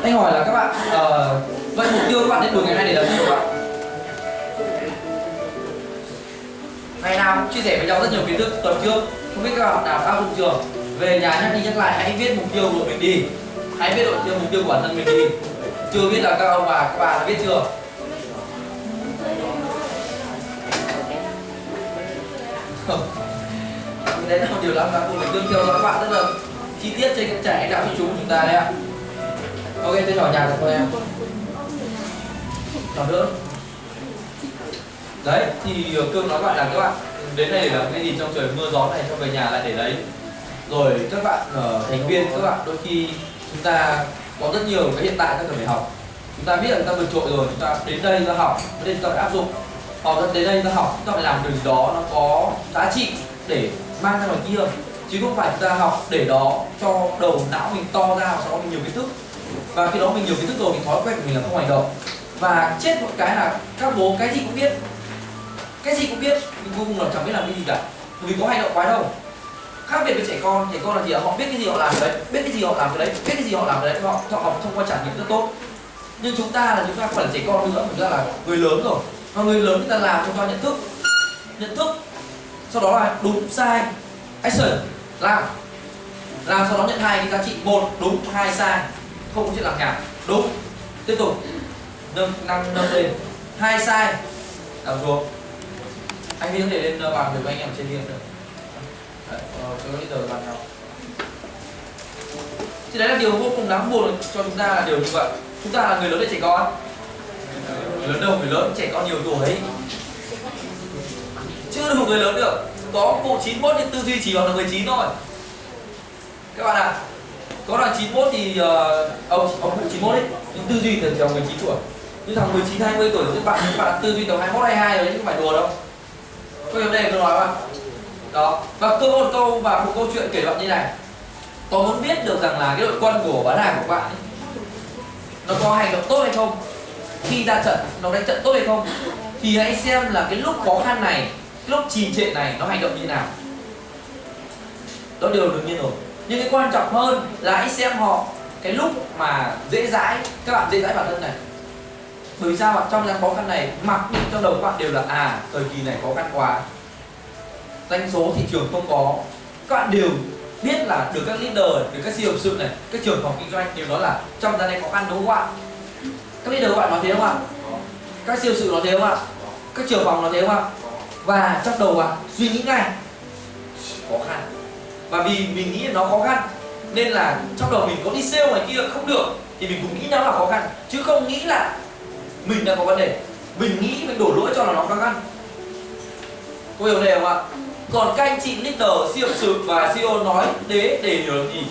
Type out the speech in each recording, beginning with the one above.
Anh hỏi là các bạn vậy mục tiêu các bạn nên 10 ngày nay để làm gì các bạn? Ngày nào cũng chia sẻ với nhau rất nhiều kiến thức tuần trước, không biết các bạn nào áp dụng chưa? Về nhà nhắc đi nhắc lại, hãy viết mục tiêu của mình đi, hãy viết mục tiêu của bản thân mình đi. Chưa biết là các ông bà các bạn đã biết chưa? Đấy là một điều lắm là cô phải tương theo dõi các bạn rất là chi tiết trên cái trải đạo cho chúng ta đấy ạ. Ok, tôi nhỏ nhạc rồi em. Còn nữa. Đấy, thì Cương nói bạn là các bạn đến đây để làm cái gì trong trời mưa gió này, cho về nhà lại để đấy. Rồi các bạn thành viên, các bạn đôi khi chúng ta có rất nhiều cái hiện tại ta cần phải học. Chúng ta biết là chúng ta vượt trội rồi, chúng ta đến đây chúng ta học, đến đây chúng ta phải áp dụng. Hoặc đến đây chúng ta học, chúng ta phải làm điều gì đó nó có giá trị để mang ra ngoài kia, chứ không phải chúng ta học để đó cho đầu não mình to ra, sau đó mình nhiều kiến thức, và khi đó mình nhiều kiến thức rồi thì thói quen của mình là không hành động. Và chết một cái là các bố cái gì cũng biết, cái gì cũng biết nhưng cuối cùng là chẳng biết làm cái gì cả, vì có hành động quá đâu. Khác biệt với trẻ con là gì ạ? Họ biết cái gì họ làm cái đấy, biết cái gì họ làm cái đấy, biết cái gì họ làm cái đấy, họ học thông qua trải nghiệm rất tốt. Nhưng chúng ta không phải là trẻ con nữa, chúng ta là người lớn rồi, và người lớn người ta làm thông qua nhận thức, sau đó là đúng sai, action, làm sau đó nhận hai cái giá trị, một đúng, hai sai, không có chuyện làm nhảm, đúng tiếp tục nâng lên, hai sai làm xuống. Anh Huy có thể lên bàn với anh em trên kia được. Cho cái tờ bàn nhau. Thì đấy là điều vô cùng đáng buồn cho chúng ta, là điều như vậy. Chúng ta là người lớn hay trẻ con? Người lớn đâu, người lớn, trẻ con nhiều tuổi chưa được một người lớn được. Có cụ 91 nhưng tư duy chỉ còn là 19 thôi các bạn ạ. Có thằng 91 thì ông cụ 91 ấy, nhưng tư duy thì chỉ 19 tuổi. Nhưng thằng 19 20 tuổi các bạn tư duy tầm 21 22 rồi đấy, không phải đùa đâu. Có vấn đề tôi nói bạn. Đó. Và một câu và một câu chuyện kể bạn như này. Có muốn biết được rằng là cái đội quân của bán hàng của bạn ấy, nó có hành động tốt hay không? Khi ra trận nó đánh trận tốt hay không? Thì hãy xem là cái lúc khó khăn này, lúc trì trệ này nó hành động như thế nào. Đó điều đương nhiên rồi. Nhưng cái quan trọng hơn là hãy xem họ cái lúc mà dễ dãi, các bạn dễ dãi bản thân này. Bởi vì sao ạ? Trong cái khó khăn này mặc định trong đầu các bạn đều là thời kỳ này khó khăn quá, doanh số thị trường không có. Các bạn đều biết là được các leader, được các CEO sự này, các trưởng phòng kinh doanh đều nói là trong thời gian này khó khăn, đúng không ạ? Các leader các bạn nói thế không ạ? Các CEO sự nói thế không ạ? Các trưởng phòng nói thế không ạ? Và trong đầu bạn suy nghĩ ngay khó khăn. Và vì mình nghĩ là nó khó khăn nên là trong đầu mình có đi sale ngoài kia không được thì mình cũng nghĩ nó là khó khăn, chứ không nghĩ là mình đang có vấn đề. Mình nghĩ mình đổ lỗi cho là nó khó khăn. Có hiểu đề không ạ? Còn các anh chị leader, CEO sự và CEO nói để hiểu là gì?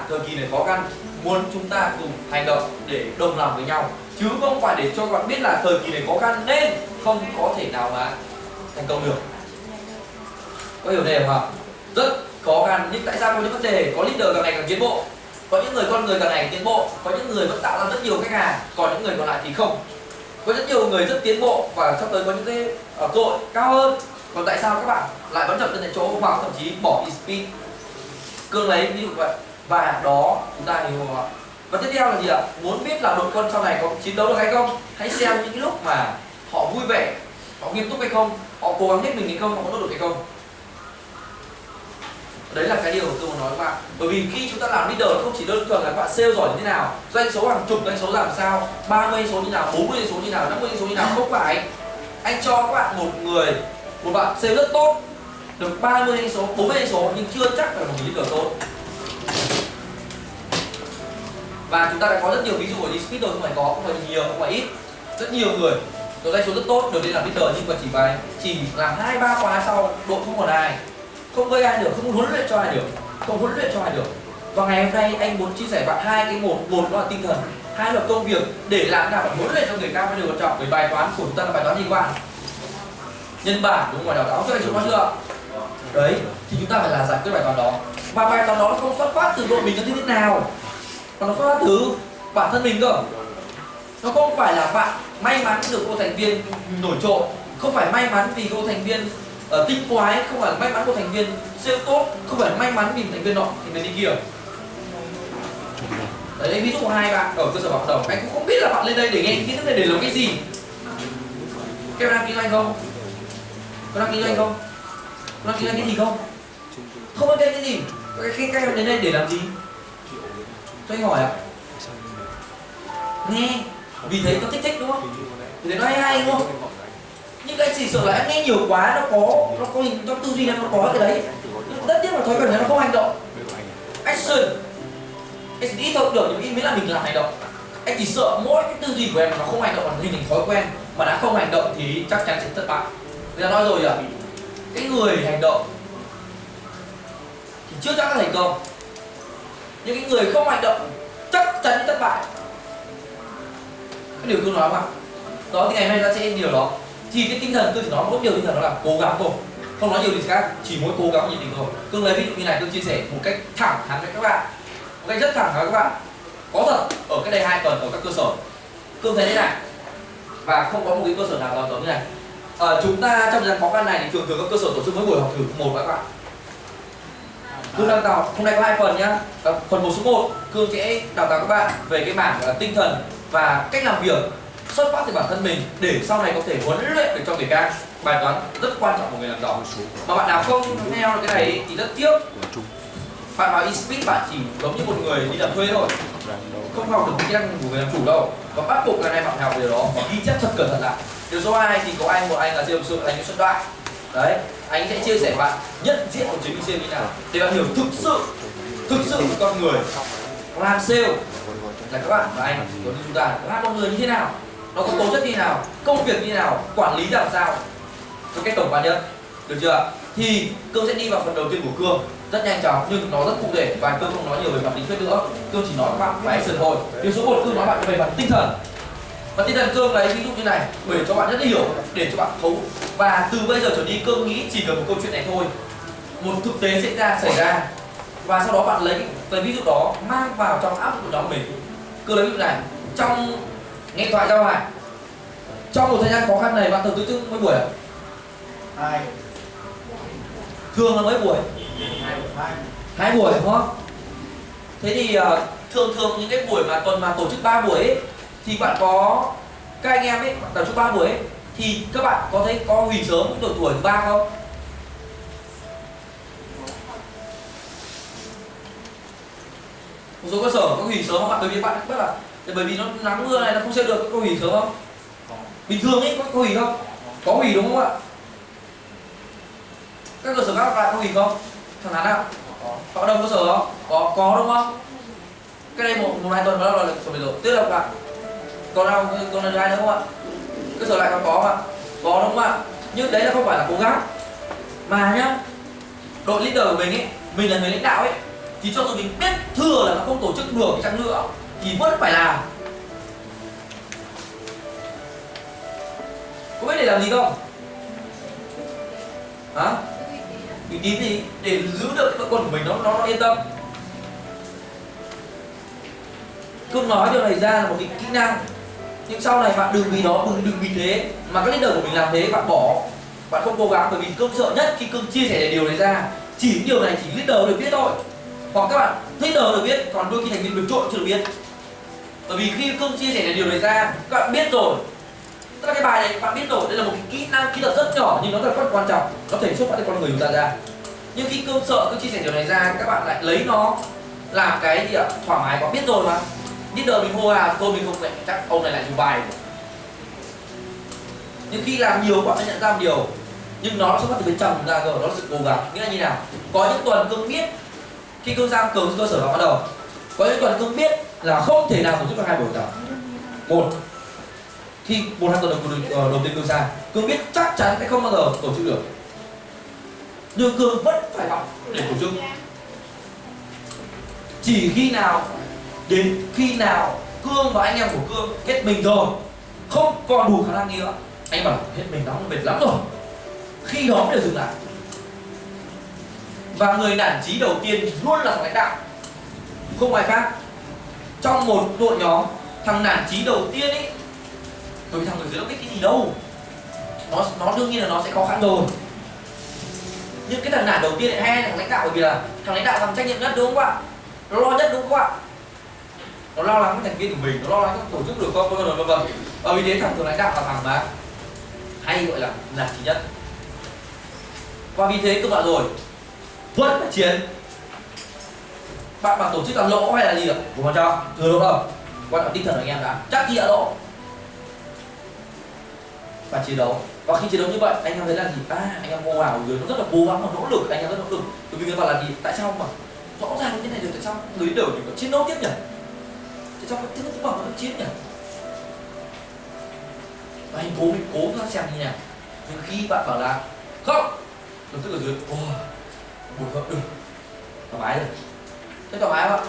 Thời kỳ này khó khăn, muốn chúng ta cùng hành động để đồng lòng với nhau, chứ không phải để cho các bạn biết là thời kỳ này khó khăn nên không có thể nào mà thành công được. Có hiểu đề không ạ? Rất khó khăn, nhưng tại sao có những vấn đề? Có leader càng ngày càng tiến bộ, có những con người càng ngày càng tiến bộ, có những người vẫn tạo ra rất nhiều khách hàng, còn những người còn lại thì không. Có rất nhiều người rất tiến bộ và sắp tới có những cái cơ hội cao hơn. Còn tại sao các bạn lại vẫn chậm chân tại chỗ hoặc thậm chí bỏ đi speed? Cương lấy ví dụ vậy. Và đó chúng ta hiểu không ạ? Và tiếp theo là gì ạ? Muốn biết là đội quân sau này có chiến đấu được hay không? Hãy xem những cái lúc mà họ vui vẻ, họ nghiêm túc hay không, họ cố gắng hết mình hay không, họ có nỗ lực hay không. Đấy là cái điều tôi muốn nói với bạn. Bởi vì khi chúng ta làm leader không chỉ đơn thuần là các bạn sale giỏi như thế nào, doanh số hàng chục doanh số làm sao, 30 doanh số như nào, 40 doanh số như nào, 50 doanh số như nào, không phải. Anh cho các bạn một bạn sale rất tốt, được 30 doanh số, 40 doanh số nhưng chưa chắc là một leader tốt. Và chúng ta đã có rất nhiều ví dụ ở đi speed rồi, không phải có, không phải nhiều, không phải ít. Rất nhiều người có doanh số rất tốt được lên làm leader nhưng mà chỉ làm 2-3 khóa sau đội không còn ai, không với ai được, không huấn luyện cho ai được, không huấn luyện cho ai được. Và ngày hôm nay anh muốn chia sẻ bạn hai cái một đó là tinh thần, hai là công việc để làm nào bạn huấn luyện cho người cao cái điều quan trọng. Bởi bài toán của chúng ta là bài toán gì các bạn? Nhân bản, đúng rồi, đào tạo cho anh chúng chưa? Đấy, thì chúng ta phải là giải quyết bài toán đó. Và bài toán đó nó không xuất phát từ đội mình như thế nào, mà nó xuất phát từ bản thân mình cơ. Nó không phải là bạn may mắn được cô thành viên nổi trội, không phải may mắn vì cô thành viên tinh quái, không phải may mắn cô thành viên sale tốt, không phải may mắn vì thành viên nọ thì mình đi kia. Đấy, ví dụ hai bạn ở cơ sở hoạt động, anh cũng không biết là bạn lên đây để nghe kiến thức này để làm cái gì. Các bạn đang kinh doanh không? Có đang kinh doanh không? Có đang kinh doanh cái gì không? Không có cái gì. Các em đến đây để làm gì? Cho anh hỏi ạ. Nghe, vì thế có thích đúng không? Vì thế nó hay đúng không? Nhưng cái chỉ sợ là em nghe nhiều quá, nó có hình trong tư duy nó có cái đấy. Nhưng tất nhiên là thói quen nó không hành động. Action. Em chỉ nghĩ thôi cũng được, nhưng miễn là mình làm hành động. Em chỉ sợ mỗi cái tư duy của em mà nó không hành động, hình thành thói quen mà đã không hành động thì chắc chắn sẽ thất bại. Bây giờ nói rồi à, cái người hành động thì chưa chắc là thành công, nhưng cái người không hành động chắc chắn sẽ thất bại. Cái điều Cương nói mà. Đó thì ngày hôm nay ta sẽ điều đó. Thì cái tinh thần Cương chỉ nói một điều tinh thần đó là cố gắng thôi, không nói nhiều gì khác, chỉ mỗi cố gắng nhiệt tình thôi. Cương lấy ví dụ như này, Cương chia sẻ một cách thẳng thắn với các bạn, một cách rất thẳng với các bạn. Có thật ở cái đây 2 tuần ở các cơ sở Cương thấy thế này, và không có một cái cơ sở nào giống như này. Chúng ta trong thời gian khó khăn này thì thường các cơ sở tổ chức mỗi buổi học thử một các bạn. Cương đang đào hôm nay có 2 phần nhá. Phần 1 số 1 Cương sẽ đào tạo các bạn về cái mảng tinh thần và cách làm việc xuất phát từ bản thân mình để sau này có thể huấn luyện được cho người khác. Bài toán rất quan trọng của người làm giàu. Mà bạn nào không theo được cái này thì rất tiếc. Bạn vào eSpeed bạn chỉ giống như một người đi làm thuê thôi, không học được kỹ năng của người làm chủ đâu. Và bắt buộc ngày nay bạn học điều đó và ghi chép thật cẩn thận lại. Điều số 2 thì có một anh là siêu anh Xuân Đại. Đấy, anh sẽ chia sẻ với bạn nhận diện của chính mình như nào để bạn hiểu thực sự một con người làm sale là các bạn và anh của chúng ta là con người như thế nào, nó có tố chất như thế nào, công việc như thế nào, quản lý làm sao, cái cách tổng quan nhất, được chưa? Thì Cương sẽ đi vào phần đầu tiên của Cương rất nhanh chóng nhưng nó rất cụ thể và Cương không nói nhiều về mặt lý thuyết nữa. Cương chỉ nói các bạn phải action thôi. Điều số 1 Cương nói bạn về mặt tinh thần. Và tinh thần Cương lấy ví dụ như này để cho bạn rất là hiểu, để cho bạn thấu. Và từ bây giờ trở đi Cương nghĩ chỉ cần một câu chuyện này thôi, một thực tế xảy ra và sau đó bạn lấy cái ví dụ đó mang vào trong áp dụng của nhóm mình. Cương lấy ví dụ này trong nghe thoại giao hàng, trong một thời gian khó khăn này bạn thường tổ chức mấy buổi ạ? 2. Thường là mấy buổi? 2 buổi đúng không? Thế thì thường những cái buổi mà tuần mà tổ chức 3 buổi ấy, thì bạn có các anh em ấy tổ chức 3 buổi ấy, thì các bạn có thấy có hủy sớm độ tuổi thứ 3 không? Một số cơ sở có hủy sớm không bạn? Bởi vì bạn biết là bởi vì nó nắng mưa này nó không xây được, có hủy sớm không? Bình thường ấy có hủy không? Có hủy đúng không ạ? Các cơ sở khác lại có hủy không? Thằng nào nào? Có đồng cơ sở không? Có đúng không? Cái đây một 2 tuần đó là chuẩn bị rồi. Tiếp tục bạn. Còn nào ai nữa không ạ? Cơ sở lại có không ạ? Có đúng không ạ? Nhưng đấy là không phải là cố gắng. Mà nhá, đội leader của mình ấy, mình là người lãnh đạo ấy, thì cho dù mình biết thừa là nó không tổ chức được chăng nữa thì vẫn phải làm. Có biết để làm gì không? Hả? Uy tín gì? Để giữ được cái đội quân của mình nó yên tâm. Cương nói điều này ra là một cái kỹ năng, nhưng sau này bạn đừng vì đó, đừng vì thế mà các leader của mình làm thế bạn bỏ, bạn không cố gắng. Bởi vì Cương sợ nhất khi Cương chia sẻ điều này ra, chỉ điều này chỉ leader được biết thôi, hoặc các bạn leader được biết, còn đôi khi thành viên được trội chưa được biết. Bởi vì khi Cương chia sẻ điều này ra, các bạn biết rồi, tức là cái bài này bạn biết rồi, đây là một cái kỹ năng kỹ thuật rất nhỏ nhưng nó rất quan trọng, nó thể xuất phát từ con người chúng ta ra. Nhưng khi Cương sợ Cương chia sẻ điều này ra, các bạn lại lấy nó làm cái gì ạ? Thoải mái quá, biết rồi mà. Leader mình hô hào thôi mình không phải chắc ông này lại dùng bài. Nhưng khi làm nhiều bạn sẽ nhận ra một điều, nhưng nó xuất phát từ bên trong chúng ta cơ, nó là sự cố gắng. Nghĩa là như nào? Có những tuần Cương biết khi Cương sang cơ sở đó bắt đầu, có những tuần Cương biết là không thể nào tổ chức được 2 buổi tập. Một khi 1-2 tuần đầu tiên Cương sang, Cương biết chắc chắn sẽ không bao giờ tổ chức được, nhưng Cương vẫn phải học để tổ chức. Chỉ khi nào đến khi nào Cương và anh em của Cương hết mình rồi, không còn đủ khả năng nữa, anh bảo hết mình lắm, mệt lắm rồi, khi đó mới được dừng lại. Và người nản chí đầu tiên luôn là thằng lãnh đạo, không ai khác. Trong một đội nhóm, thằng nản chí đầu tiên ấy, bởi vì thằng người dưới nó biết cái gì đâu, nó đương nhiên là nó sẽ khó khăn rồi. Nhưng cái thằng nản đầu tiên lại hay thằng lãnh đạo, bởi vì là thằng lãnh đạo thằng trách nhiệm nhất đúng không ạ? Nó lo nhất đúng không ạ? nó lo lắng cái thành viên của mình, nó lo lắng các tổ chức được không, vân vân. Và vì thế thằng thường lãnh đạo là thằng mà hay gọi là trí nhất. Và vì thế các bạn rồi vẫn phải chiến. Bạn bảo tổ chức là lỗ hay là gì ạ? Đúng không cho? Thừa lỗ đâu? Quan trọng tinh thần của anh em đã chắc gì đã lỗ. Và chiến đấu. Và khi chiến đấu như vậy, anh em thấy là gì? Anh em hô hào dưới nó rất là cố gắng và nỗ lực, anh em rất nỗ lực. Bởi vì người bảo là gì? Tại sao mà rõ ràng như này rồi tại sao người đứng đầu thì vẫn chiến đấu tiếp nhỉ? Tại sao vẫn tiếp vẫn chiến nhỉ? Và anh cố ra xem như nào. Nhưng khi bạn bảo là không, lập tức ở dưới, buồn không được, thoải mái rồi. Thế thoải mái không ạ?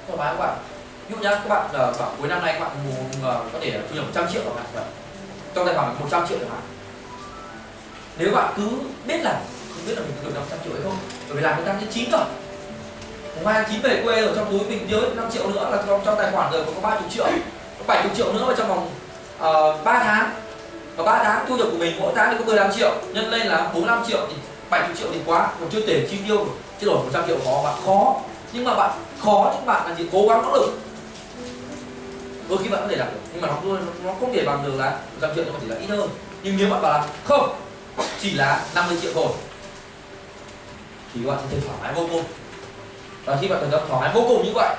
Thoải mái không bạn? Ví dụ nhá, các bạn bảo cuối năm nay các bạn muốn có thể thu nhập 100 triệu các bạn, trong tài khoản 100 triệu chẳng hạn. Nếu bạn cứ biết là không biết là mình có được 500 triệu hay không, bởi vì làm đến năm đến 9 rồi, mùng 2 tháng 9 về quê rồi, trong túi mình nhớ 5 triệu nữa là trong tài khoản rồi có 30 triệu, có 70 triệu nữa trong vòng 3 tháng. Và 3 tháng thu nhập của mình mỗi tháng thì có 15 triệu, nhân lên là 45 triệu thì 70 triệu thì quá, còn chưa kể chi tiêu, chứ đổi 100 triệu khó. Nhưng mà bạn là chỉ cố gắng nỗ lực. Đôi khi bạn có thể làm được, nhưng mà nó không thể bằng được là 100 triệu, nhưng mà chỉ là ít hơn. Nhưng nếu bạn bảo là không, chỉ là 50 triệu thôi, thì bạn sẽ thấy thoải mái vô cùng. Và khi bạn thấy thoải mái vô cùng như vậy,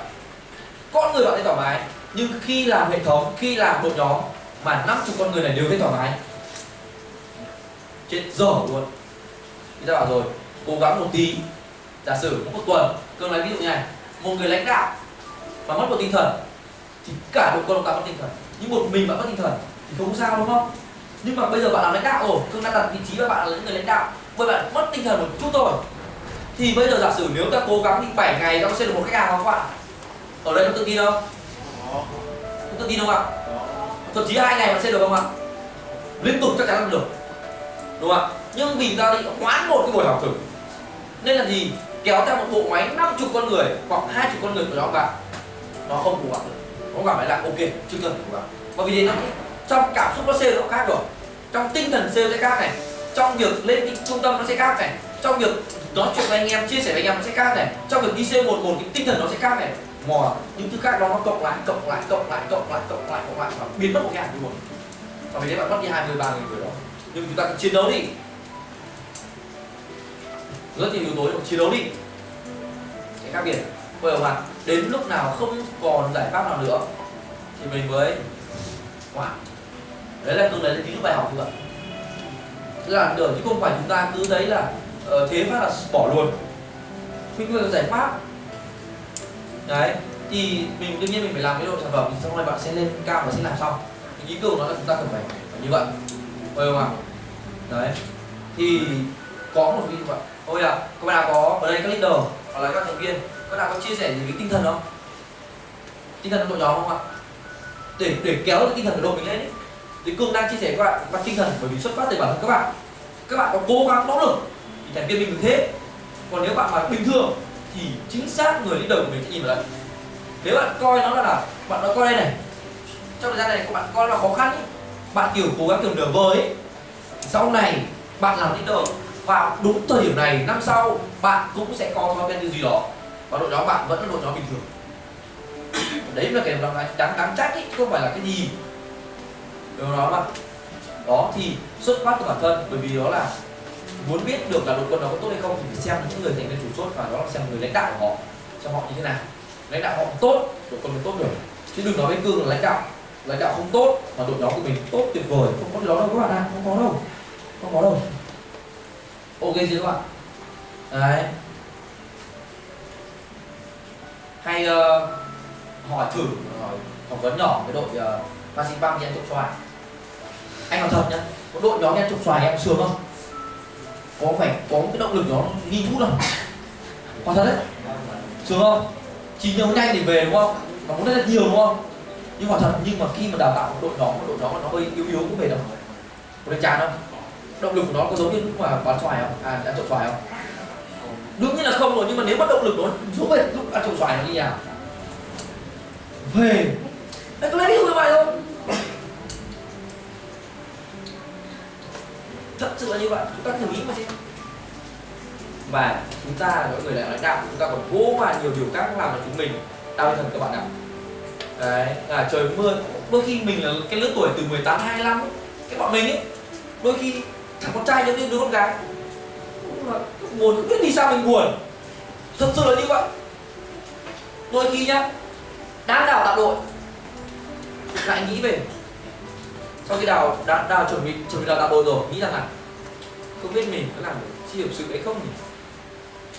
con người bạn thấy thoải mái. Nhưng khi làm hệ thống, khi làm đội nhóm mà 50 con người này đều thấy thoải mái, chết dở luôn. Thì ta bảo rồi, cố gắng một tí. Giả sử một tuần, Cương lấy ví dụ như này, một người lãnh đạo mà mất một tinh thần thì cả đội con mất tinh thần. Nhưng một mình bạn mất tinh thần thì không sao, đúng không? Nhưng mà bây giờ bạn làm lãnh đạo rồi, Cương đang đặt vị trí và bạn là những người lãnh đạo, với bạn mất tinh thần một chút thôi, thì bây giờ giả sử nếu ta cố gắng đi 7 ngày ta có xây được một khách hàng không các bạn? Ở đây có tự tin không? Có tự tin không ạ? Thậm chí 2 ngày bạn xây được không ạ? Liên tục chắc chắn là được, đúng không ạ? Nhưng vì ta đi hoãn một cái buổi học thử nên là gì? Kéo theo một bộ máy 50 con người hoặc 20 con người của nhóm bạn, nó không cố gắng được, nó cảm thấy là ok, chưa cần cố gắng. Bởi vì nó trong cảm xúc nó sale nó khác rồi, trong tinh thần sale sẽ khác này, trong việc lên cái trung tâm nó sẽ khác này, trong việc nói chuyện với anh em, chia sẻ với anh em nó sẽ khác này, trong việc đi sale một cái tinh thần nó sẽ khác này. Mò những thứ khác đó nó cộng lại và biến mất một cái hạt một. Và vì thế bạn mất đi 20-30 người đó. Nhưng chúng ta cứ chiến đấu đi, rất nhiều yếu tố để chiến đấu đi, cái khác biệt. Bây giờ mà đến lúc nào không còn giải pháp nào nữa thì mình mới quả. Đấy là tôi lấy ví dụ bài học như vậy. Là đỡ chứ không phải chúng ta cứ thấy là thế phát là bỏ luôn. Mình phải có giải pháp. Đấy, thì mình đương nhiên mình phải làm cái độ sản phẩm, thì sau này bạn sẽ lên cao và sẽ làm xong. Ý tưởng nó là chúng ta cần phải như vậy. Phải không ạ? Đấy, thì có một ví dụ vậy. Ôi à, các bạn nào có ở đây các leader hoặc là các thành viên, các bạn có chia sẻ gì với tinh thần không? Tinh thần đội nhóm không ạ? Để kéo cái tinh thần của đội mình lên ấy. Thì Cương đang chia sẻ với các bạn và tinh thần bởi vì xuất phát từ bản thân các bạn có cố gắng nỗ lực thì thành viên mình được thế. Còn nếu bạn mà bình thường thì chính xác người leader của mình sẽ nhìn vào đây. Nếu bạn coi nó là bạn nói coi đây này, trong thời gian này các bạn coi là khó khăn ấy, bạn kiểu cố gắng kiểu nửa vời ấy, sau này bạn làm leader vào đúng thời điểm này năm sau bạn cũng sẽ có thói quen gì đó và đội nhóm bạn vẫn là đội nhóm bình thường. Đấy là cái đáng trách ấy, không phải là cái gì điều đó mà. Đó thì xuất phát từ bản thân, bởi vì đó là muốn biết được là đội quân nó có tốt hay không thì phải xem những người thành viên chủ chốt và đó là xem người lãnh đạo của họ, xem họ như thế nào. Lãnh đạo họ tốt, đội quân mới tốt được. Chứ đừng nói với Cương là lãnh đạo không tốt mà đội nhóm của mình tốt tuyệt vời, không có điều đó đâu các bạn ạ, không có đâu. Ok chưa các bạn? Đấy. Hay hỏi thử phỏng vấn nhỏ với đội Maxim Bang anh trộm xoài. Anh nói thật nhá, có đội nhóm anh trộm xoài em sướng không? Có cái động lực nó nghi ngút không? Có thật đấy. Sướng không? Chỉ nhớ nhanh để về đúng không? Mà muốn rất nhiều đúng không? Nhưng mà thật, nhưng mà khi mà đào tạo một đội nhóm mà nó hơi yếu cũng về đâu. Có đánh chán không? Động lực của nó có giống như lúc mà bán xoài không? Ăn trộm xoài không? Đương nhiên là không rồi, nhưng mà nếu mất động lực nó giống về lúc ăn trộm xoài nó như nào? Về anh có lấy ví dụ như vậy không? Thật sự là như vậy, chúng ta thử nghĩ mà xem. Và chúng ta là những người lãnh đạo, chúng ta còn vô vàn nhiều điều khác làm cho chúng mình đau tinh thần các bạn ạ. Đấy, là trời mưa, đôi khi mình là cái lứa tuổi từ 18 25 ấy, cái bọn mình ấy, đôi khi thằng con trai giống như đứa con gái cũng là buồn, không biết vì sao mình buồn, thật sự là như vậy. Đôi khi nhá, đang đào tạo đội lại nghĩ về, sau khi đào chuẩn bị đào tạo đội rồi, nghĩ rằng là không biết mình có làm được siêu sự hay không nhỉ,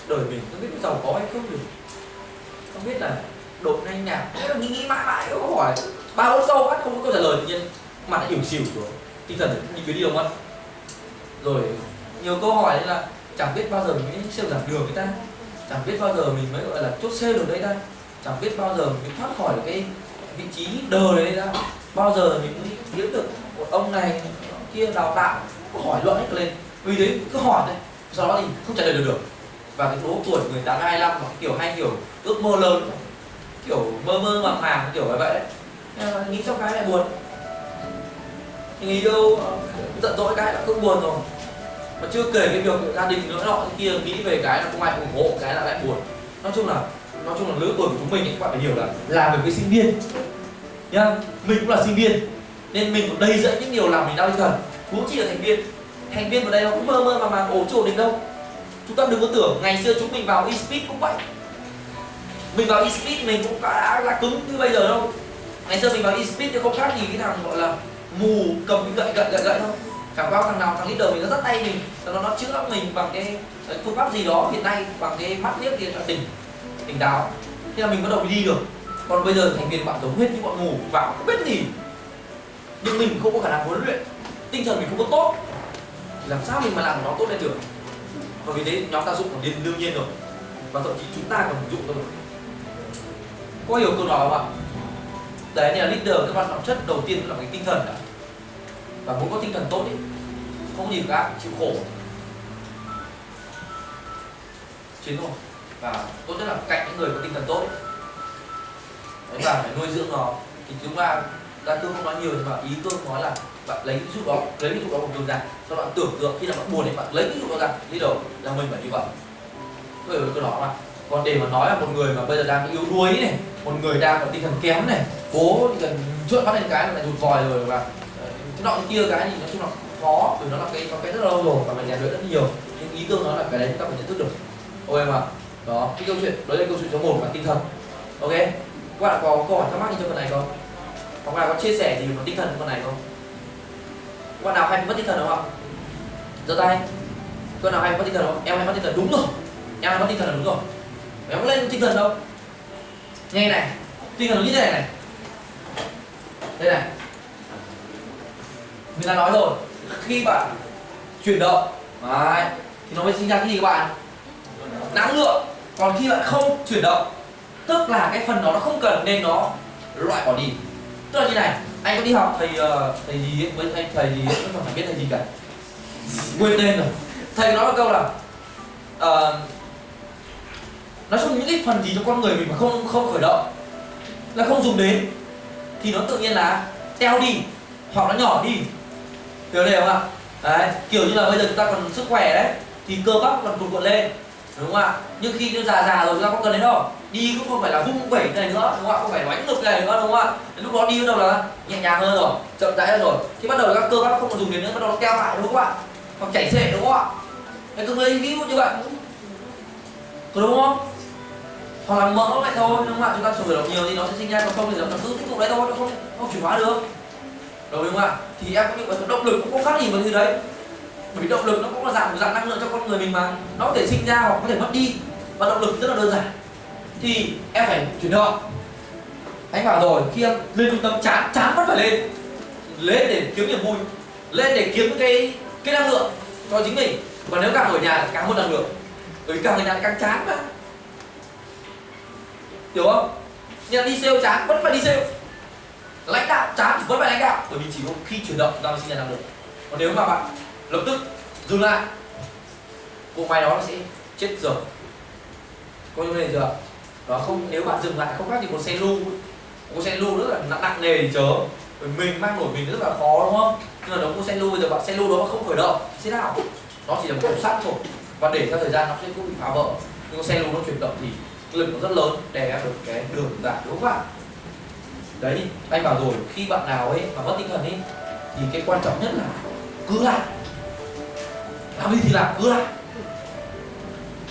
đời mình không biết có giàu có hay không được, không biết là đội này nào. Thế là nghĩ mãi mãi có hỏi 3-4 câu bắt không có câu trả lời, tự nhiên mặt đã ỉu xìu rồi, tinh thần đi cái đi đâu mất. Rồi nhiều câu hỏi nên là chẳng biết bao giờ mình mới siêu giảng đường người ta, chẳng biết bao giờ mình mới gọi là chốt sale được đây ta, chẳng biết bao giờ mình mới thoát khỏi được cái vị trí đờ này ta, bao giờ mình mới kiếm được một ông này kia đào tạo, hỏi luận hết lên. Vì thế cứ hỏi thôi, sau đó thì không trả lời được. Và cái độ tuổi 18 25 mà kiểu hay kiểu ước mơ lớn, kiểu mơ mơ màng màng kiểu vậy đấy. Nghĩ xong cái lại buồn, thì người yêu giận dỗi cái là cũng buồn rồi, mà chưa kể cái việc gia đình nữa nọ kia, nghĩ về cái là không ai ủng hộ cái là lại buồn. Nói chung là lứa tuổi của chúng mình ấy, các bạn phải hiểu là làm về cái sinh viên nhá, mình cũng là sinh viên nên mình còn đầy dẫy những điều làm mình đau tinh thần, huống chi là thành viên vào đây nó cũng mơ mơ mà ổn chỗ đến đâu. Chúng ta đừng có tưởng ngày xưa chúng mình vào eSpeed cũng vậy, mình vào eSpeed mình cũng đã là cứng như bây giờ đâu. Ngày xưa mình vào eSpeed thì không khác gì cái thằng gọi là mù cầm cái gậy thôi, chẳng qua thằng leader mình nó dắt tay mình, sau đó nó chữa mình bằng cái phương pháp gì đó hiện nay, bằng cái mắt liếc kia là tỉnh táo, thế là mình bắt đầu đi được. Còn bây giờ thành viên bạn giống hết như bọn mù vào không biết gì, nhưng mình không có khả năng huấn luyện, tinh thần mình không có tốt, làm sao mình mà làm nó tốt lên được. Và vì thế nhóm ta dụng là đương nhiên rồi, và thậm chí chúng ta còn dụng rồi. Có hiểu câu nói không ạ? Đấy là leader, các bạn trọng chất đầu tiên là cái tinh thần đã. Và muốn có tinh thần tốt ấy, không có gì cả, chịu khổ chiến thôi. Và tốt nhất là cạnh những người có tinh thần tốt ấy. Đấy, và phải nuôi dưỡng nó. Thì chúng ta Cương không nói nhiều, nhưng mà ý Cương nói là bạn lấy ví dụ đó của Cương ra, sau đó bạn tưởng tượng khi nào bạn buồn thì bạn lấy ví dụ đó ra, leader là mình phải như vậy. Tôi hiểu cái đó mà. Còn để mà nói là một người mà bây giờ đang yếu đuối này, một người đang có tinh thần kém này, cố chỉ cần trượt bắt lên cái là lại rụt vòi rồi, và cái nọ cái kia cái thì nói chung là khó, vì nó là cái rất lâu rồi và mình rèn luyện rất nhiều. Nhưng ý Cương nói là cái đấy chúng ta phải nhận thức được. Ok mà. Đó, cái câu chuyện đó là câu chuyện số 1 là tinh thần. Ok. Các bạn có câu hỏi thắc mắc gì cho phần này không? Hoặc là có chia sẻ gì về tinh thần phần này không? Các bạn nào hay mất tinh thần không ạ? Giơ tay. Các bạn nào hay mất tinh thần không? Em hay mất tinh thần, đúng rồi. Em hay mất tinh thần là đúng rồi. Em không lên tinh thần đâu. Nghe này, tinh thần nó như thế này này. Đây này. Mình đã nói rồi, khi bạn chuyển động đấy, thì nó mới sinh ra cái gì các bạn? Năng lượng. Còn khi bạn không chuyển động, tức là cái phần đó nó không cần nên nó loại bỏ đi. Tức là như này, anh có đi học thầy gì ấy, với thầy gì ấy, không phải biết thầy gì cả, quên tên rồi. Thầy nói một câu là nói chung những cái phần gì trong con người mình mà không khởi động, là không dùng đến, thì nó tự nhiên là teo đi hoặc nó nhỏ đi, hiểu không ạ? Đấy, kiểu như là bây giờ chúng ta còn sức khỏe đấy thì cơ bắp còn cuộn lên, đúng không ạ? Nhưng khi nó già rồi chúng ta không cần đến đâu, đi cũng không phải là vung vẩy này nữa, đúng không ạ? Không phải đánh ngực này nữa, đúng không ạ? Đến lúc đó đi bắt đầu là nhẹ nhàng hơn rồi, chậm rãi hơn rồi, thì bắt đầu các cơ bắp không còn dùng đến nữa, bắt đầu nó teo lại, đúng không ạ? Hoặc chảy xệ, đúng không ạ? Cái cứ lấy ví dụ như vậy, có đúng không? Hoặc là mỡ vậy thôi, đúng không ạ? Chúng ta khởi động nhiều thì nó sẽ sinh ra, còn không thì nó cứ tiếp tục đấy thôi, nó không chuyển hóa được, đúng không ạ? Thì em có những cái động lực cũng không khác gì một thứ đấy, bởi vì động lực nó cũng là dạng năng lượng cho con người mình mà, nó có thể sinh ra hoặc có thể mất đi, và động lực rất là đơn giản. Thì em phải chuyển động. Anh bảo rồi, khi em lên trung tâm chán vẫn phải lên để kiếm niềm vui, lên để kiếm cái năng lượng cho chính mình. Và nếu càng ở nhà càng mất năng lượng, bởi vì càng ở nhà càng chán mà, hiểu không? Nhưng đi sale chán vẫn phải đi sale, lãnh đạo chán vẫn phải lãnh đạo, bởi vì chỉ có khi chuyển động chúng ta mới sinh ra năng lượng. Còn nếu mà bạn lập tức dừng lại, bộ máy đó nó sẽ chết dở. Có như này chưa? Đó, không, nếu bạn dừng lại không khác thì một xe lu rất là nặng nề thì chớ, bởi mình mang nổi mình rất là khó, đúng không? Nhưng mà nếu một xe lu bây giờ bạn xe lu đó mà không khởi động thế nào? Nó chỉ là một cục sắt thôi, và để theo thời gian nó sẽ cũng bị phá vỡ. Nhưng con xe lu nó chuyển động thì lực nó rất lớn để em được cái đường giảm, đúng không ạ? Đấy, anh bảo rồi, khi bạn nào ấy mà mất tinh thần ấy thì cái quan trọng nhất là cứ làm, làm gì thì làm, cứ làm,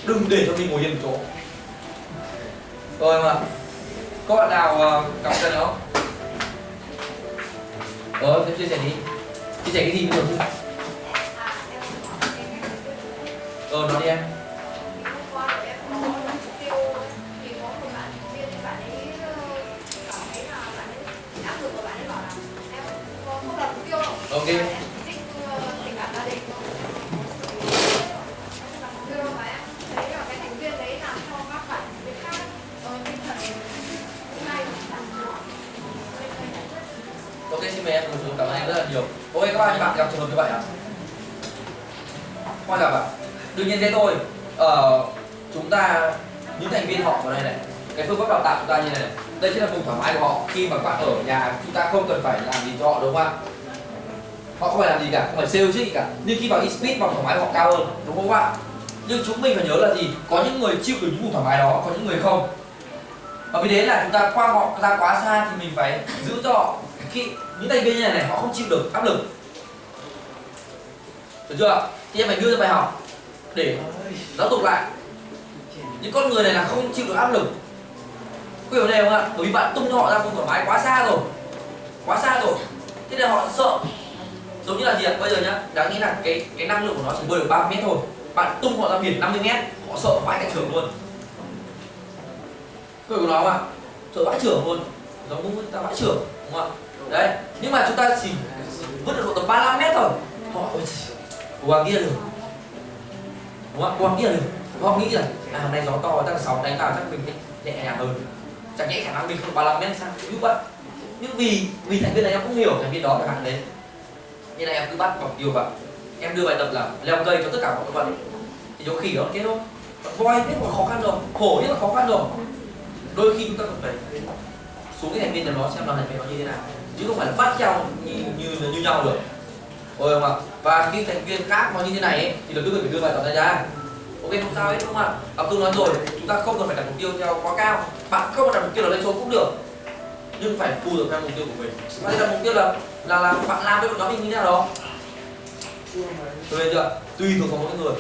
đừng để cho mình ngồi yên một chỗ. Rồi mà có bạn nào cặp chân không? Em chia sẻ đi, chia sẻ cái gì cũng được chứ. Nói đi em. Ok. Ok, xin mời em ngồi xuống, cảm ơn em rất là nhiều. Ok, các bạn gặp trường hợp như vậy à? Không gặp ạ? Đương nhiên thế thôi. Chúng ta, những thành viên họ vào đây này, cái phương pháp đào tạo chúng ta như này này, đây chính là vùng thoải mái của họ. Khi mà các bạn ở nhà, chúng ta không cần phải làm gì cho họ, đúng không ạ? Họ không phải làm gì cả, không phải sale gì cả. Nhưng khi vào eSpeed, vòng thoải mái của họ cao hơn, đúng không ạ? Nhưng chúng mình phải nhớ là gì? Có những người chịu được những vùng thoải mái đó, có những người không. Và vì thế là chúng ta quăng họ ra quá xa thì mình phải giữ cho họ. Khi những thành viên như này họ không chịu được áp lực, được chưa? Thì em phải đưa ra bài học để giáo dục lại. Những con người này là không chịu được áp lực, có hiểu này không ạ? Bởi vì bạn tung họ ra vùng thoải mái quá xa rồi, thế nên họ sợ. Giống như là gì ạ? Bây giờ nhá, đáng nghĩ là cái năng lượng của nó chỉ bơi được 30 mét thôi, bạn tung họ ra biển 50 mét, họ sợ vãi cả trường luôn. Có hiểu nó không ạ? Sợ vãi trưởng luôn, giống như ta vãi trưởng, đúng không ạ? Đấy, nhưng mà chúng ta chỉ vứt được độ tầm 35 mét thôi, họ cố gắng kia được, đúng không ạ? Cố gắng kia được. Họ nghĩ là hôm nay gió to, chắc là sóng đánh vào chắc mình nhẹ nhàng hơn, chẳng nhẽ khả năng mình không 35 mét sao? Như vậy. Nhưng vì thành viên này em cũng hiểu thành viên đó chẳng hạn đấy, như này em cứ bắt mục tiêu vào, em đưa bài tập là leo cây cho tất cả mọi con vật thì có khỉ đó kết thôi. Voi biết là khó khăn rồi, hổ biết là khó khăn rồi. Đôi khi chúng ta cần phải xuống cái thành viên nào đó xem là thành viên nó như thế nào, chứ không phải là bắt theo như nhau được, ôi không ạ? Và khi thành viên khác nó như thế này ấy, thì lập tức phải đưa bài tập ra. Ok, không sao hết, đúng không ạ? Học tôi nói rồi, chúng ta không cần phải đặt mục tiêu theo quá cao, bạn không đặt mục tiêu là lên số cũng được, nhưng phải phù hợp theo mục tiêu của mình. Và đây là mục tiêu là bạn làm với một nhóm mình như thế nào đó, được chưa? Tùy thuộc vào mỗi người.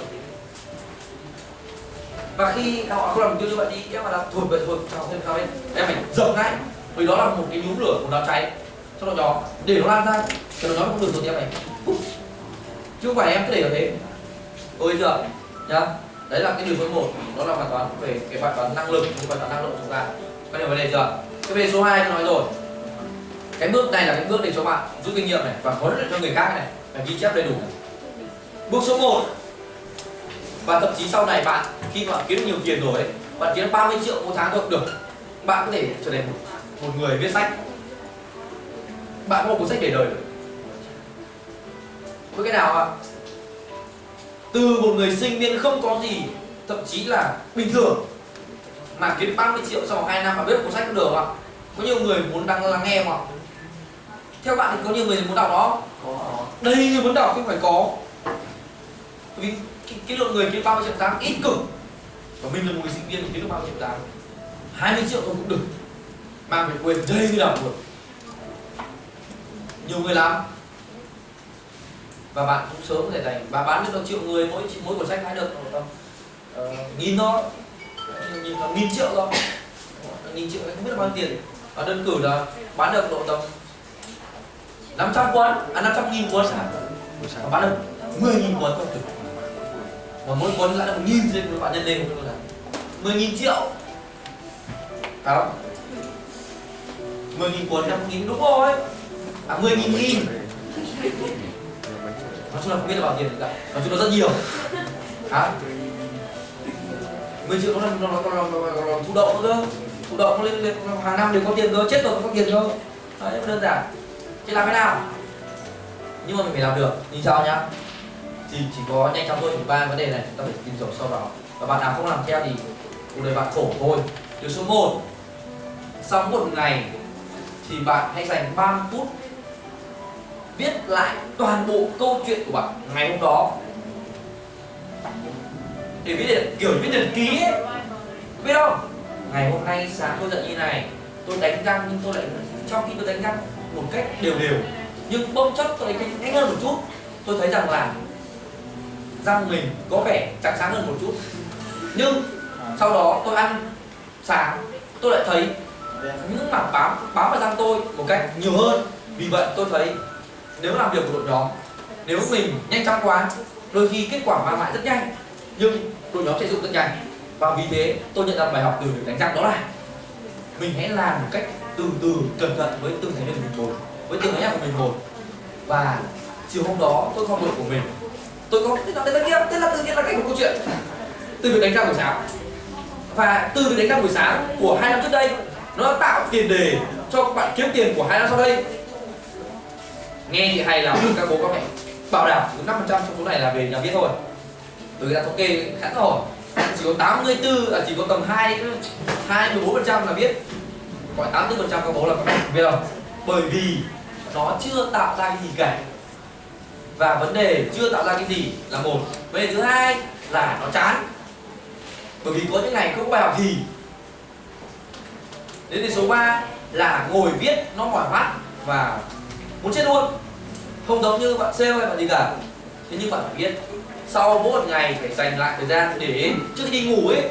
Và khi họ không làm mục tiêu như vậy thì em bảo là thôi sao hết, em phải dập ngay, vì đó là một cái nhúm lửa, một đám cháy trong đó nhóm để nó lan ra, cho nó không được rồi thì em phải chứ không phải em cứ để ở thế, ok chưa nhá? Đấy là cái điều số 1, đó là bài toán về cái bài toán năng lực, bài toán năng lượng của chúng ta. Các điều vấn đề chưa? Cái về số 2 tôi nói rồi, cái bước này là cái bước để cho bạn rút kinh nghiệm này và huấn luyện cho người khác này, phải ghi chép đầy đủ này. Bước số 1, và thậm chí sau này bạn khi mà kiếm được nhiều tiền rồi ấy, bạn kiếm 30 triệu một tháng thôi được, bạn có thể trở thành một người viết sách, bạn có một cuốn sách để đời được. Với cái nào ạ? Từ một người sinh viên không có gì, thậm chí là bình thường, mà kiếm 30 triệu sau 2 năm mà viết cuốn sách cũng được không ạ? Có nhiều người muốn lắng nghe không ạ? Theo bạn thì có nhiều người muốn đọc đó? Đây người muốn đọc không phải có. Vì cái lượng người kiếm 30 triệu một tháng ít cực, và mình là một người sinh viên kiếm được 30 triệu một tháng, 20 triệu thôi cũng được, mang về quên đây như đọc được. Nhiều người làm, và bạn cũng sớm có thể thành, và bán được triệu người, mỗi cuốn sách bán được nghìn thôi, nghìn triệu thôi, nghìn triệu không biết là bao nhiêu tiền. Và đơn cử là bán được độ tầm 500 cuốn, 500.000 cuốn, bán được 10.000 cuốn thôi, mà mỗi cuốn lại là 1.000 trên bạn nhân lên là 10.000 triệu, phải không? 10.000 cuốn 5.000 đúng rồi, 10.000 nghìn. Nói chung là không biết là bao tiền cả, nói chung là rất nhiều. 10 triệu nó là thụ động nữa cơ, thụ động nó lên hàng năm đều có tiền cơ, chết rồi có tiền cơ. Đấy, đơn giản. Thế làm thế nào? Nhưng mà mình phải làm được, như sau nhá. Thì chỉ có nhanh chóng thôi, chỉ 3 vấn đề này chúng ta phải tìm hiểu sâu vào. Và bạn nào không làm theo thì cuộc đời bạn khổ thôi. Điều số 1, sau một ngày thì bạn hãy dành 30 phút viết lại toàn bộ câu chuyện của bạn ngày hôm đó, để viết kiểu viết nhật ký ấy, biết không? ngày hôm nay sáng tôi dậy như này, tôi đánh răng nhưng tôi lại trong khi tôi đánh răng một cách đều đều nhưng bỗng chốc tôi đánh nhanh hơn một chút, tôi thấy rằng là răng mình có vẻ trắng sáng hơn một chút. Nhưng sau đó tôi ăn sáng tôi lại thấy những mảng bám vào răng tôi một cách nhiều hơn. Vì vậy tôi thấy nếu làm việc của đội nhóm, nếu mình nhanh chóng quá, đôi khi kết quả mang lại rất nhanh nhưng đội nhóm sẽ dụng rất nhanh. Và vì thế tôi nhận ra bài học từ việc đánh răng đó là mình hãy làm một cách từ từ, cẩn thận với từng thành viên của mình một, với từng anh em của mình một. Và chiều hôm đó tôi không đội của mình, tôi có thế là tự nhiên là cách một câu chuyện từ việc đánh răng buổi sáng. Và từ việc đánh răng buổi sáng của 2 năm trước đây, nó đã tạo tiền đề cho các bạn kiếm tiền của 2 năm sau đây. Nghe thì hay là các bố các mẹ bảo đảm chỉ có 5% trong số này là về nhà viết thôi. Bởi vì là thống kê khá rõ rồi, chỉ có 84 chỉ có tầm 24% là biết, gọi 84% các bố là các mẹ biết không? Bởi vì nó chưa tạo ra cái gì cả. Và vấn đề chưa tạo ra cái gì là một. Vấn đề thứ hai là nó chán. Bởi vì có những ngày không có bài học gì. Đến từ số 3 là ngồi viết nó mỏi mắt và muốn chết luôn. Không giống như bạn sale hay bạn gì cả. Thế nhưng bạn phải viết. Sau mỗi một ngày phải dành lại thời gian để trước khi đi ngủ ấy,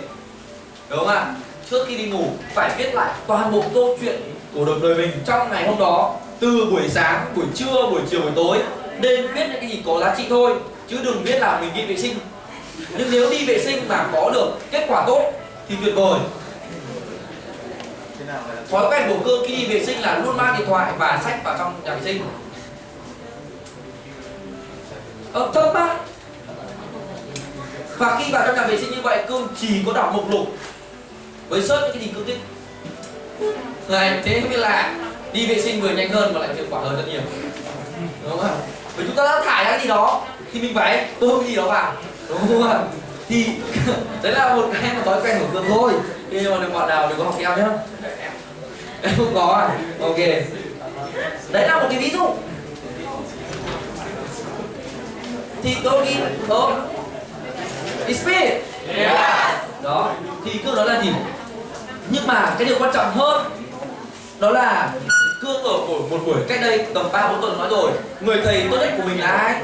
đúng không ạ? Trước khi đi ngủ phải viết lại toàn bộ câu chuyện của đời mình trong ngày hôm đó, từ buổi sáng, buổi trưa, buổi chiều, buổi tối. Nên viết những cái gì có giá trị thôi, chứ đừng viết là mình đi vệ sinh. Nhưng nếu đi vệ sinh mà có được kết quả tốt thì tuyệt vời. Thói quen của Cương khi đi vệ sinh là luôn mang điện thoại và sách vào trong nhà vệ sinh. Thật mà. Và khi vào trong nhà vệ sinh như vậy, Cương chỉ có đọc mục lục với search những cái gì Cương thích. Này, thế mới là đi vệ sinh vừa nhanh hơn mà lại hiệu quả hơn rất nhiều. Đúng không ạ? Bởi chúng ta đã thải ra cái gì đó thì mình phải bơm cái gì đó vào. Đúng không ạ? Thì đấy là một cái mà thói quen của Cương thôi. Nhưng mà đừng bạn nào đừng có học theo nhé. Em không có à? Ok. Đấy là một cái ví dụ. Thì đôi khi speed. Đó. Thì Cương nói là gì? Nhưng mà cái điều quan trọng hơn đó là Cương ở một buổi cách đây tầm 3-4 tuần nói rồi, người thầy tốt nhất của mình là ai?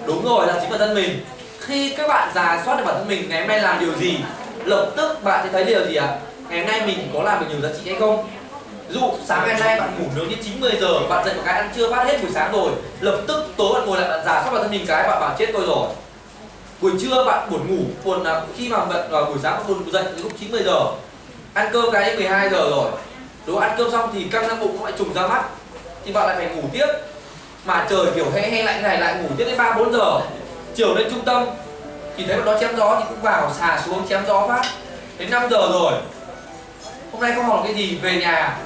Đúng rồi, là chính bản thân mình. Khi các bạn rà soát được bản thân mình ngày hôm nay làm điều gì, lập tức bạn sẽ thấy điều gì ạ? Ngày hôm nay mình có làm được nhiều giá trị hay không? Ví dụ sáng ngày hôm nay bạn ngủ nướng đến 9-10 giờ, bạn dậy một cái ăn trưa phát hết buổi sáng rồi, lập tức tối bạn ngồi lại bạn rà soát bản thân mình cái bạn bảo chết tôi rồi. Buổi trưa bạn buồn ngủ, khi mà bạn buổi sáng bạn buồn dậy lúc 9-10 giờ, ăn cơm cái đến 12 giờ rồi. Đúng, ăn cơm xong thì căng ra bụng nó lại trùng ra mắt, thì bạn lại phải ngủ tiếp. Mà trời kiểu he lạnh này lại ngủ tiếp đến 3-4 giờ. Chiều lên trung tâm thì thấy bọn nó chém gió thì cũng vào xà xuống chém gió phát. Đến 5 giờ rồi. Hôm nay không học cái gì, về nhà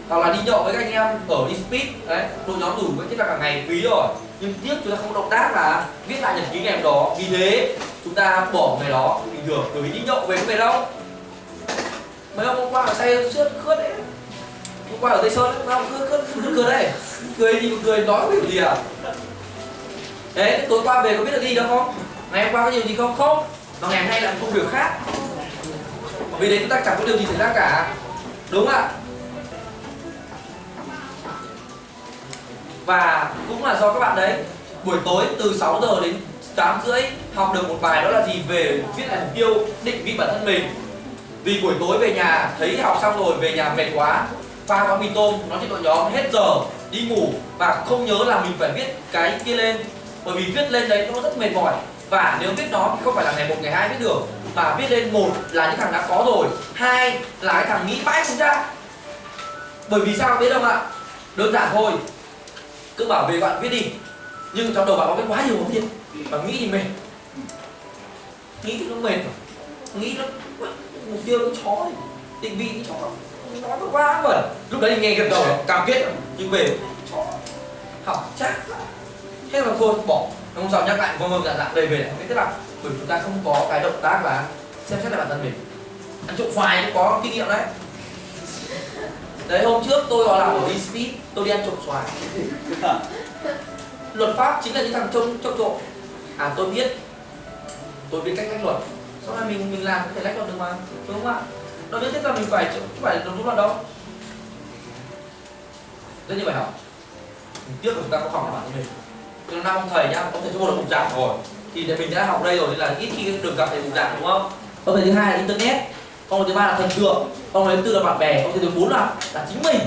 hoặc là đi nhậu với các anh em ở đi speed đấy, đội nhóm rủ với là cả ngày quý rồi. Nhưng tiếc chúng ta không có động tác là viết lại nhật ký ngày hôm đó. Vì thế chúng ta bỏ ngày đó bình thường, bởi vì đi nhậu về không về đâu. Mấy hôm qua ở say khướt đấy. Hôm qua ở Tây Sơn không khướt đấy. Cười gì mà cười, nói có hiểu gì à? Đấy, tối qua về có biết được gì đâu không? Ngày hôm qua có điều gì không? Không. Mà ngày hôm nay là một công việc khác. Vì đấy chúng ta chẳng có điều gì xảy ra cả. Đúng không ạ? Và cũng là do các bạn đấy, buổi tối từ 6 giờ đến 8 rưỡi học được một bài, đó là gì? Về viết lại mục tiêu, định vị bản thân mình. Vì buổi tối về nhà thấy học xong rồi về nhà mệt quá, pha gói mì tôm, nói chuyện đội nhóm hết giờ đi ngủ và không nhớ là mình phải viết cái kia lên. Bởi vì viết lên đấy nó rất mệt mỏi. Và nếu viết nó thì không phải là ngày 1, ngày 2 viết được, mà viết lên, một là những thằng đã có rồi, hai là cái thằng nghĩ mãi không ra. Bởi vì sao biết không ạ? Đơn giản thôi, cứ bảo về bạn viết đi, nhưng trong đầu bạn có cái quá nhiều vấn đề, bạn nghĩ thì mệt, nghĩ thì nó mệt, nghĩ nó mục tiêu nó chó, định vị nó chó, nói nó quá vẩn. Lúc đấy thì nghe gật đầu cam kết, nhưng về chó học chát, thế là thôi bỏ. Hôm sau nhắc lại vâng dạ về lại cái, tức là bởi chúng ta không có cái động tác là xem xét lại bản thân mình. Ăn trộm xoài cũng có kinh nghiệm đấy. Đấy, hôm trước tôi vào làm ở eSpeed, tôi đi ăn trộm xoài. Luật pháp chính là những thằng trông trộm. À tôi biết cách lách luật. Sau này mình làm có thể lách luật được mà, đúng không ạ? nó nhất thiết là mình phải chứ không phải nó đúng là đâu. Rất nhiều bài học tiếc là chúng ta không học các bạn như mình. Cho nên năm ông thầy nhá, ông thầy cho một là bục giảng rồi thì để mình đã học đây rồi nên là ít khi được gặp thầy bục giảng đúng không? Ông thầy thứ hai là internet, ông thầy thứ ba là thần tượng, ông thầy thứ tư là bạn bè, ông thầy thứ bốn là chính mình.